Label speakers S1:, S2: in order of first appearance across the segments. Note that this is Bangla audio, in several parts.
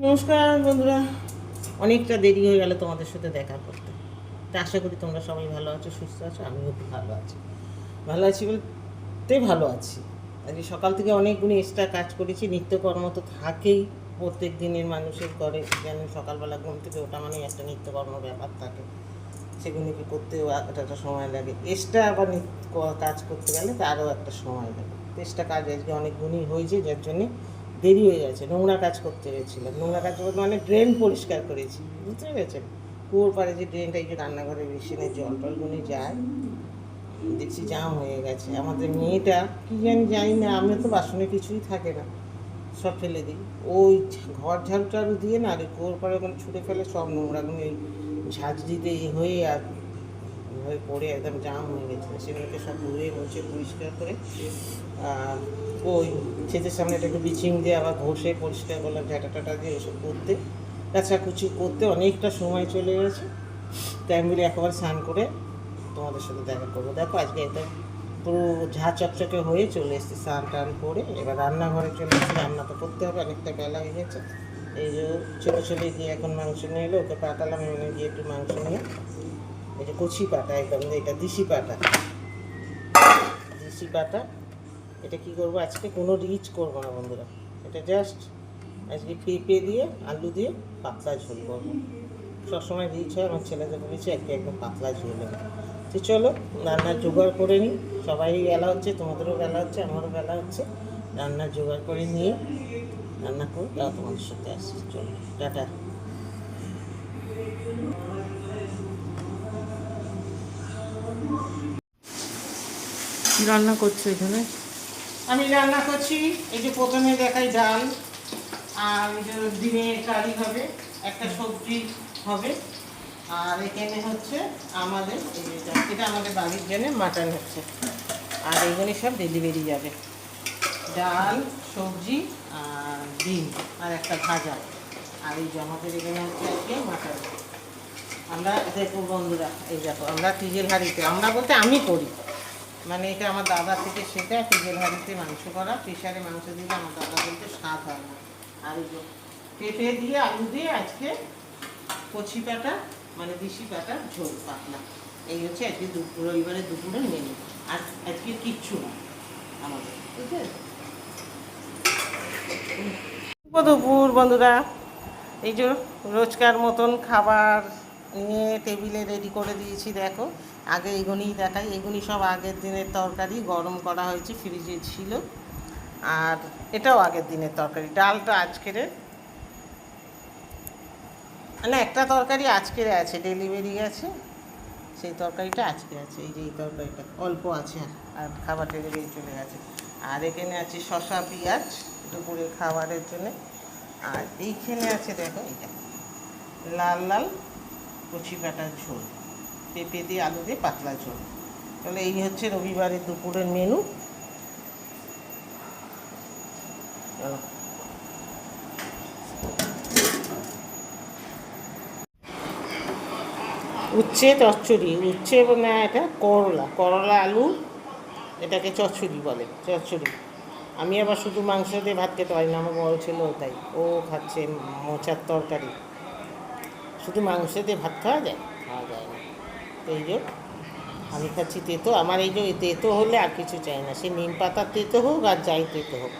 S1: নমস্কার বন্ধুরা, অনেকটা দেরি হয়ে গেল তোমাদের সাথে দেখা করতে। তা আশা করি তোমরা সবাই ভালো আছো, সুস্থ আছো। আমিও খুব ভালো আছি। ভালো আছি বলতে ভালো আছি। আজকে সকাল থেকে অনেকগুলো এক্সট্রা কাজ করেছি। নিত্যকর্ম তো থাকেই প্রত্যেক দিনের মানুষের ঘরে, যেন সকালবেলা ঘুম থেকে ওঠা মানেই একটা নিত্যকর্ম ব্যাপার থাকে। সেগুলিকে করতেও একটা সময় লাগে। এক্সট্রা আবার কাজ করতে গেলে তারও একটা সময় লাগে। এক্সট্রা কাজ আজকে অনেকগুলি হয়েছে, যার জন্যে দেরি হয়ে গেছে। নোংরা কাজ করতে গেছিলাম। নোংরা কাজ করতে মানে ড্রেন পরিষ্কার করেছি, বুঝতে পেরেছেন? কুয়োর পাড়ে যে ড্রেনটা, এই যে রান্নাঘরের বেসিনে জল টলগুলি যায়, দেখছি জাম হয়ে গেছে। আমাদের মেয়েটা কী জানি না, আমি তো বাসনে কিছুই থাকে না, সব ফেলে দিই। ওই ঘর ঝাড়ু টাড়ু দিয়ে না, আর কুয়োর পাড়ে ওখানে ছুঁড়ে ফেলে সব নোংরাগুলো ওই ঝাঁঝ দিতে হয়ে আর হয়ে পড়ে একদম জাম হয়ে গেছিলো। সেগুলোকে সব ধুয়ে মুছে পরিষ্কার করে ওই ছেলের সামনে একটু ব্লিচিং দিয়ে আবার ঘষে পরিষ্কার করলাম, ঝাঁটা টাটা দিয়ে ওসব করতে, কাচাকুচি করতে অনেকটা সময় চলে গেছে। তাই আমি বলি একেবারে স্নান করে তোমাদের সাথে দেখা করবো। দেখো আজকে একদম পুরো ঝাঁ চকচকে হয়ে চলে এসেছি স্নান টান করে। এবার রান্নাঘরে চলে এসেছি, রান্না তো করতে হবে, অনেকটা বেলা হয়ে গেছে। এই যে ছোটো ছেলে গিয়ে এখন মাংস নিয়ে এলো, ওকে পাঠালাম, এমনি গিয়ে একটু মাংস নিয়ে। এই যে কচি পাটা, একদম এটা দিশি পাটা, দিশি পাটা। এটা কী করবো আজকে, কোনো রিচ করবো না বন্ধুরা। এটা জাস্ট আজকে পেঁপে দিয়ে আলু দিয়ে পাতলা ঝোল করবো। সবসময় রিচ হয়, আমার ছেলেদের বলেছি আজকে একদম পাতলা ঝোল হবে। তো চলো রান্নার জোগাড় করে নিই। সবাই বেলা হচ্ছে, তোমাদেরও বেলা হচ্ছে, আমারও বেলা হচ্ছে। রান্নার জোগাড় করে নিয়ে রান্না করে তাও তোমাদের সাথে আসছি। চলো টাটা। রান্না করছো এখানে? আমি রান্না করছি। এই যে প্রথমে দেখাই ডাল, আর এই যে ডিমের কারি হবে, একটা সবজি হবে, আর এখানে হচ্ছে আমাদের এই যে এটা আমাদের বাড়ির জন্য মাটন হচ্ছে। আর এইখানে সব ডেলিভারি যাবে, ডাল, সবজি, আর ডিম, আর একটা ভাজা। আর এই যে আমাদের এখানে হচ্ছে আজকে মাটন। আমরা দেখো বন্ধুরা, এই দেখো আমরা টিজেল হাঁড়িতে, আমরা বলতে আমি করি, মানে এটা আমার দাদা থেকে শেখা, টিজেল হাঁড়িতে মাংস করা। প্রেশারে মাংস দিলে আমার দাদা বলতে স্বাদ হয় না। আর এই যে পেঁপে দিয়ে আলু দিয়ে আজকে কচি পাটা মানে দিশি পাটার ঝোল পাতলা। এই হচ্ছে আজকে রবিবারের দুপুরের মেনু। আর আজকে কিচ্ছু না আমাদের, বুঝলে? দুপুর বন্ধুরা, এই যে রোজকার মতন খাবার নিয়ে টেবিলে রেডি করে দিয়েছি। দেখো আগে এইগুলোই দেখাই, এগুলি সব আগের দিনের তরকারি, গরম করা হয়েছে, ফ্রিজে ছিল। আর এটাও আগের দিনের তরকারি। ডালটা আজকের না, একটা তরকারি আজকের আছে, ডেলিভারি গেছে, সেই তরকারিটা আজকে আছে। এই যে এই তরকারিটা অল্প আছে, আর খাবার ডেলিভারি চলে গেছে। আর এখানে আছে শসা পেঁয়াজ দুপুরে খাবারের জন্য। আর এইখানে আছে দেখো এইটা লাল লাল কচি পাটার ঝোল, পেঁপে দিয়ে আলু দিয়ে পাতলা ঝোল। তাহলে এই হচ্ছে রবিবারের দুপুরের মেনু। উচ্ছে চচ্চড়ি, উচ্ছে না, এটা করলা, করলা আলু, এটাকে চচ্চড়ি বলে, চচ্চড়ি। আমি আবার শুধু মাংস দিয়ে ভাত খেতে পারি না, আমার বড় ছেলেও তাই, ও খাচ্ছে মোচার তরকারি। শুধু মাংস দিয়ে ভাত খাওয়া যায়? খাওয়া যায় না। তো এই যে আমি খাচ্ছি তেতো। আমার এই যে তেতো হলে আর কিছু চাই না, সে নিম পাতার তেতো হোক আর যাই তেতো হোক,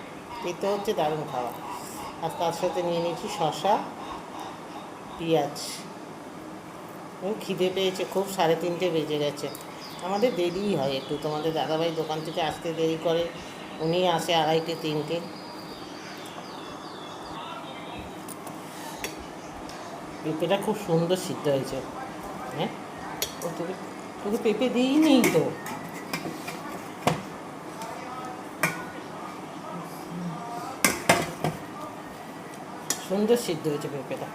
S1: তেতো হচ্ছে দারুণ খাওয়া। আর তার সাথে নিয়ে নিয়েছি শসা পেঁয়াজ। খিদে পেয়েছে খুব, 3:30 বেজে গেছে। আমাদের দেরিই হয় একটু, তোমাদের দাদাভাই দোকান থেকে আসতে দেরি করে, উনি আসে 2:30 3টে। পেঁপেটা খুব সুন্দর সিদ্ধ হয়েছে। হ্যাঁ, ও তোকে তোকে পেঁপে দিইনি তো। সুন্দর সিদ্ধ হয়েছে পেঁপেটা।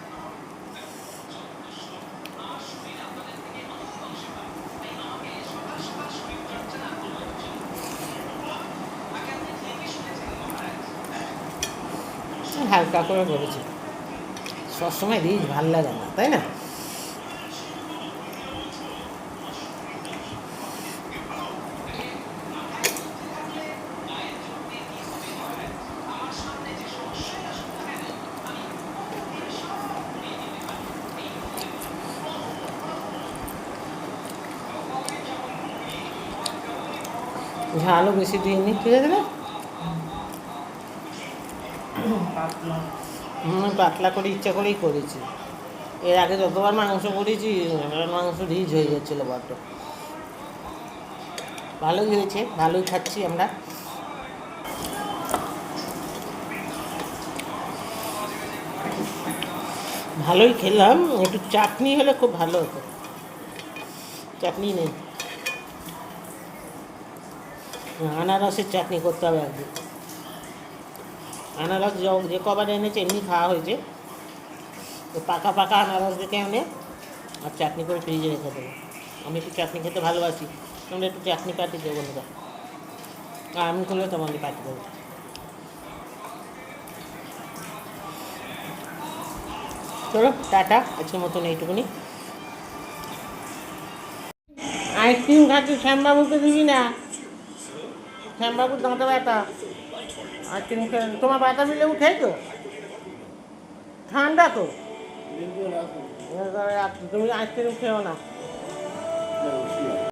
S1: হালকা করে করেছি, সবসময় রিচ ভাল লাগে না, তাই না? ঝালও বেশি দিইনি, ঠিক আছে না? পাতলা করে ইচ্ছা করেই করেছি। এর আগে যতবার মাংস করেছি মাংস রিচ হয়ে যাচ্ছিলো বড্ড। ভালোই হয়েছে, ভালোই খাচ্ছি আমরা। ভালোই খেলাম, একটু চাটনি হলে খুব ভালো হতো। চাটনি নেই, আনারসের চাটনি করতে হবে একদিন। আনারস যে কবার এনেছে এমনি খাওয়া হয়েছে, তো পাকা পাকা আনারস দেখে এনে আর চাটনি করে ফ্রিজে রেখে দেবো। আমি একটু চাটনি খেতে ভালোবাসি, তোমরা একটু চাটনি পাটি দেবো বন্ধুরা, আর আমি করলে তোমাদের পাটি দেবো। চলো টাটা, আজকের মতন এইটুকুনি। আইসক্রিম খাচ্ছি, শ্যামবাবুকে দিবি না? শ্যামবাবুর দাঁতে ব্যথা, আইসক্রিম খেয়ে তোমার ব্যথা মিলে উঠেই তো ঠান্ডা তো, তুমি আইসক্রিম খেও না।